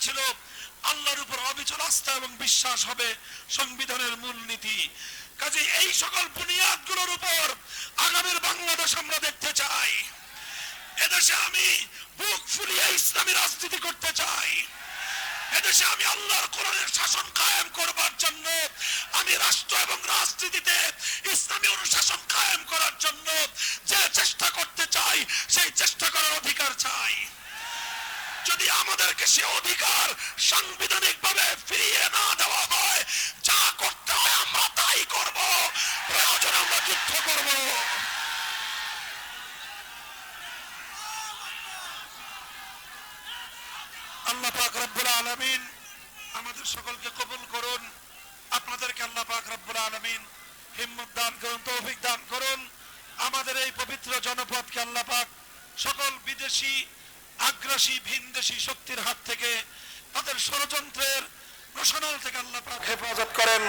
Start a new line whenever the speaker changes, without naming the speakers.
বলেছিল আল্লাহর উপর অবিচল আস্থা এবং বিশ্বাস হবে সংবিধানের মূলনীতি। কাজে এই সকল বুনিয়াদগুলোর উপর আগামীর বাংলাদেশ আমরা দেখতে চাই। এদেশে আমি বুক ফুলিয়ে ইসলামী রাজনীতি করতে চাই। এদেশে আমি আল্লাহর কোরআনের শাসন কায়েম করবার জন্য, আমি রাষ্ট্র এবং রাজনীতিতে ইসলামী অনুশাসন কায়েম করার জন্য যে চেষ্টা করতে চাই, সেই চেষ্টা করার অধিকার চাই। যদি আমাদেরকে সে অধিকার সাংবিধানিক ভাবে ফিরিয়ে না দেওয়া হয়, যা করতে হয় আমরা তাই করব, প্রয়োজনে আমরা যুদ্ধ করব। আল্লাহ পাক রব্বুল আলামিন আমাদের সকলকে কবুল করুন। আপনাদেরকে আল্লাহ পাক রব্বুল আলামিন হিম্মত দান করুন, তৌফিক দান করুন। আমাদের এই পবিত্র জনপদকে আল্লাহ পাক সকল বিদেশি আগ্রাসী ভিনদেশী শক্তির হাত থেকে, তাদের ষড়যন্ত্রের রোশনাল থেকে আল্লাহ পাক হেফাজত করেন।